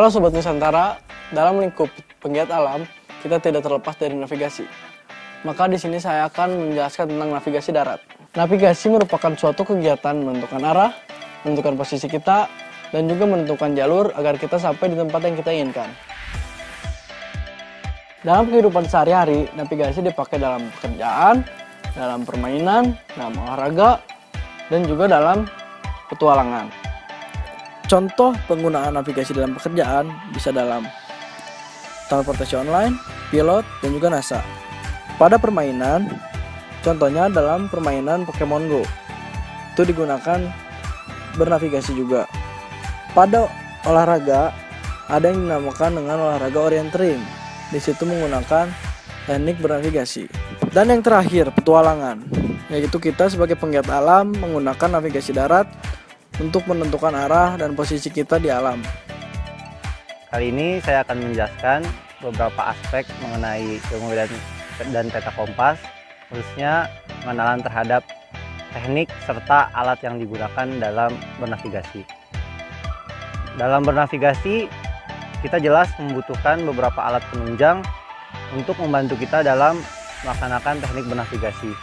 Halo Sobat Nusantara, dalam lingkup penggiat alam, kita tidak terlepas dari navigasi. Maka di sini saya akan menjelaskan tentang navigasi darat. Navigasi merupakan suatu kegiatan menentukan arah, menentukan posisi kita, dan juga menentukan jalur agar kita sampai di tempat yang kita inginkan. Dalam kehidupan sehari-hari, navigasi dipakai dalam pekerjaan, dalam permainan, dalam olahraga, dan juga dalam petualangan. Contoh penggunaan navigasi dalam pekerjaan bisa dalam transportasi online, pilot, dan juga NASA. Pada permainan, contohnya dalam permainan Pokemon Go, itu digunakan bernavigasi juga. Pada olahraga, ada yang dinamakan dengan olahraga orienteering. Di situ menggunakan teknik bernavigasi. Dan yang terakhir, petualangan, yaitu kita sebagai penggiat alam menggunakan navigasi darat untuk menentukan arah dan posisi kita di alam. Kali ini saya akan menjelaskan beberapa aspek mengenai ilmu dan peta kompas, khususnya pengenalan terhadap teknik serta alat yang digunakan dalam bernavigasi. Dalam bernavigasi, kita jelas membutuhkan beberapa alat penunjang untuk membantu kita dalam melaksanakan teknik bernavigasi.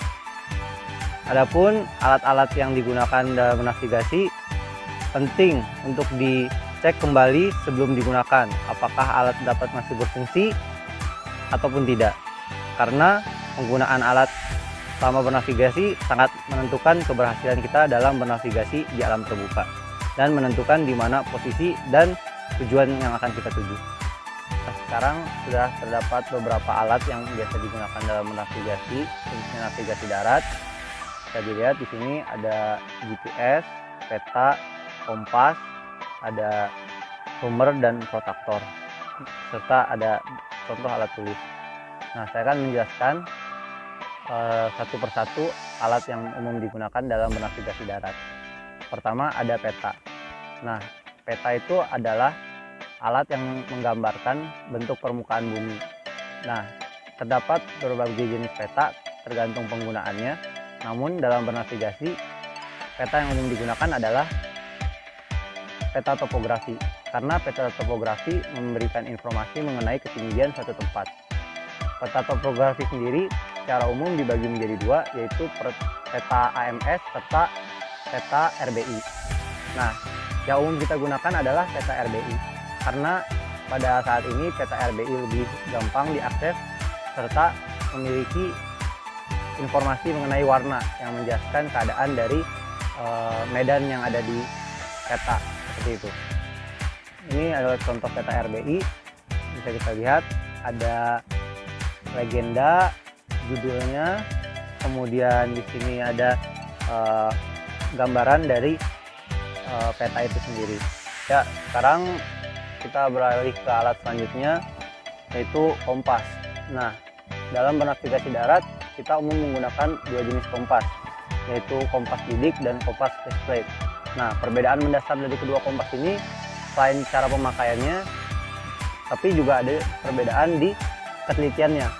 Adapun alat-alat yang digunakan dalam bernavigasi penting untuk dicek kembali sebelum digunakan, apakah alat dapat masih berfungsi ataupun tidak. Karena penggunaan alat selama bernavigasi sangat menentukan keberhasilan kita dalam bernavigasi di alam terbuka dan menentukan di mana posisi dan tujuan yang akan kita tuju. Sekarang sudah terdapat beberapa alat yang biasa digunakan dalam bernavigasi, khususnya navigasi darat. Bisa dilihat di sini ada GPS, peta, kompas, ada rumor dan protaktor, serta ada contoh alat tulis. Nah, saya akan menjelaskan satu persatu alat yang umum digunakan dalam bernavigasi darat. Pertama ada peta. Nah, peta itu adalah alat yang menggambarkan bentuk permukaan bumi. Nah, terdapat berbagai jenis peta tergantung penggunaannya. Namun dalam bernavigasi, peta yang umum digunakan adalah peta topografi, karena peta topografi memberikan informasi mengenai ketinggian suatu tempat. Peta topografi sendiri secara umum dibagi menjadi dua, yaitu peta AMS serta peta RBI. Nah, yang umum kita gunakan adalah peta RBI, karena pada saat ini peta RBI lebih gampang diakses serta memiliki informasi mengenai warna yang menjelaskan keadaan dari medan yang ada di peta. Seperti itu. Ini adalah contoh peta RBI. Bisa kita lihat ada legenda, judulnya, kemudian di sini ada gambaran dari peta itu sendiri. Ya, sekarang kita beralih ke alat selanjutnya, yaitu kompas. Nah, dalam bernavigasi darat kita umum menggunakan dua jenis kompas, yaitu kompas bidik dan kompas faceplate. Nah, perbedaan mendasar dari kedua kompas ini selain cara pemakaiannya, tapi juga ada perbedaan di ketelitiannya.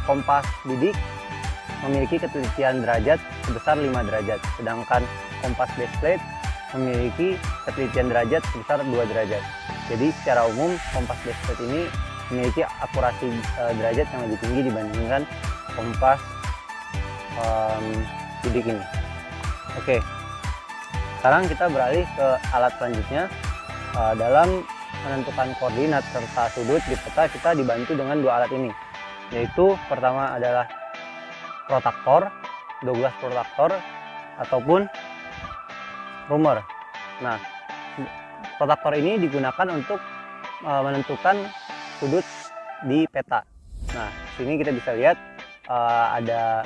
Kompas bidik memiliki ketelitian derajat sebesar 5 derajat, sedangkan kompas baseplate memiliki ketelitian derajat sebesar 2 derajat. Jadi secara umum kompas baseplate ini memiliki akurasi derajat yang lebih tinggi dibandingkan kompas bidik ini. Oke. Sekarang kita beralih ke alat selanjutnya. Dalam menentukan koordinat serta sudut di peta, kita dibantu dengan dua alat ini, yaitu pertama adalah protaktor, Douglas protaktor ataupun rumor. Nah, protaktor ini digunakan untuk menentukan sudut di peta. Nah, sini kita bisa lihat ada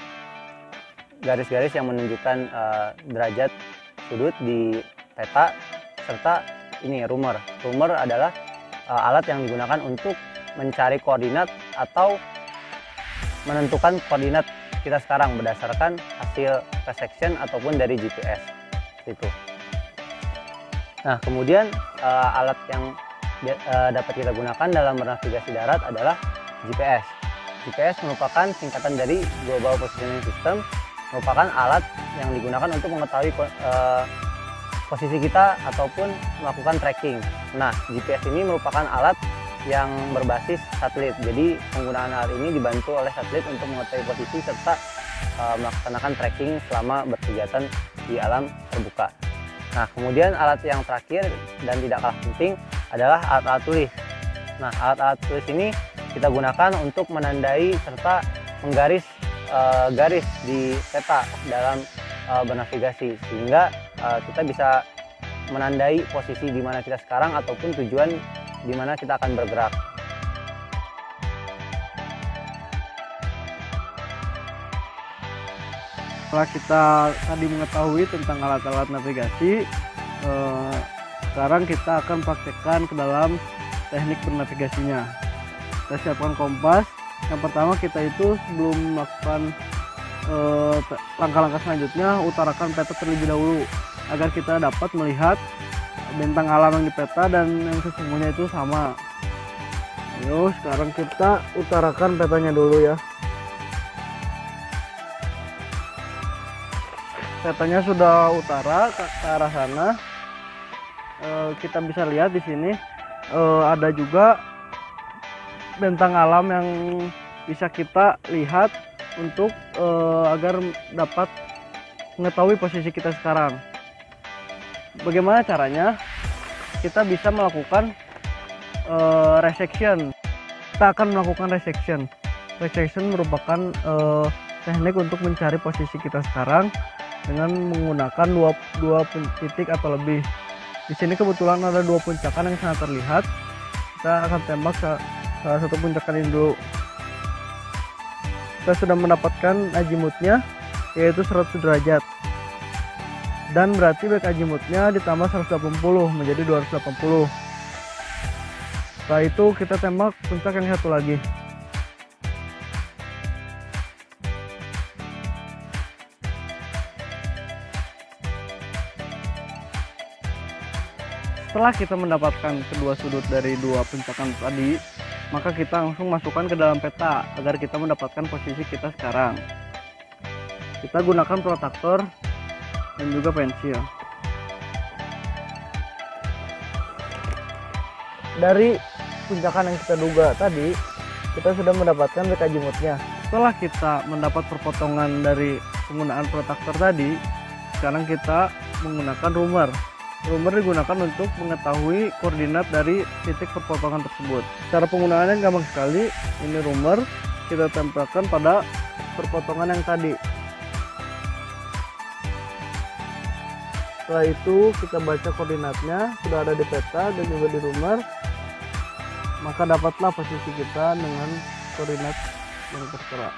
garis-garis yang menunjukkan derajat sudut di peta, serta ini rumor. Rumor adalah alat yang digunakan untuk mencari koordinat atau menentukan koordinat kita sekarang berdasarkan hasil resection ataupun dari GPS. Itu. Nah, kemudian alat yang dapat kita gunakan dalam bernavigasi darat adalah GPS. GPS merupakan singkatan dari Global Positioning System, merupakan alat yang digunakan untuk mengetahui posisi kita ataupun melakukan tracking. Nah, GPS ini merupakan alat yang berbasis satelit. Jadi penggunaan alat ini dibantu oleh satelit untuk mengetahui posisi serta melaksanakan tracking selama berkegiatan di alam terbuka. Nah, kemudian alat yang terakhir dan tidak kalah penting adalah alat-alat tulis. Nah, alat-alat tulis ini kita gunakan untuk menandai serta menggaris garis di peta dalam bernavigasi, sehingga kita bisa menandai posisi di mana kita sekarang ataupun tujuan di mana kita akan bergerak. Setelah kita tadi mengetahui tentang alat-alat navigasi, sekarang kita akan praktekkan ke dalam teknik bernavigasinya. Kita siapkan kompas. Yang pertama kita itu sebelum melakukan langkah-langkah selanjutnya, utarakan peta terlebih dahulu agar kita dapat melihat bentang alam yang di peta dan yang sesungguhnya itu sama. Ayo sekarang kita utarakan petanya dulu ya. Petanya sudah utara ke arah sana. Kita bisa lihat di sini ada juga bentang alam yang bisa kita lihat untuk agar dapat mengetahui posisi kita sekarang. Bagaimana caranya? Kita bisa melakukan resection. Kita akan melakukan resection. Resection merupakan teknik untuk mencari posisi kita sekarang dengan menggunakan dua titik atau lebih. Di sini kebetulan ada dua puncakan yang sangat terlihat. Kita akan tembak salah satu puncakan ini dulu. Kita sudah mendapatkan azimutnya yaitu 100 derajat. Dan berarti back azimutnya ditambah 180 menjadi 280. Setelah itu kita tembak puncak yang satu lagi. Setelah kita mendapatkan kedua sudut dari dua puncakan tadi, maka kita langsung masukkan ke dalam peta agar kita mendapatkan posisi kita sekarang. Kita gunakan protractor dan juga pensil. Dari puncakan yang kita duga tadi, kita sudah mendapatkan back azimutnya. Setelah kita mendapat perpotongan dari penggunaan protractor tadi, sekarang kita menggunakan ruler. Ruler digunakan untuk mengetahui koordinat dari titik perpotongan tersebut. Cara penggunaannya gampang sekali. Ini ruler, kita tempelkan pada perpotongan yang tadi. Setelah itu kita baca koordinatnya, sudah ada di peta dan juga di ruler. Maka dapatlah posisi kita dengan koordinat yang tertera.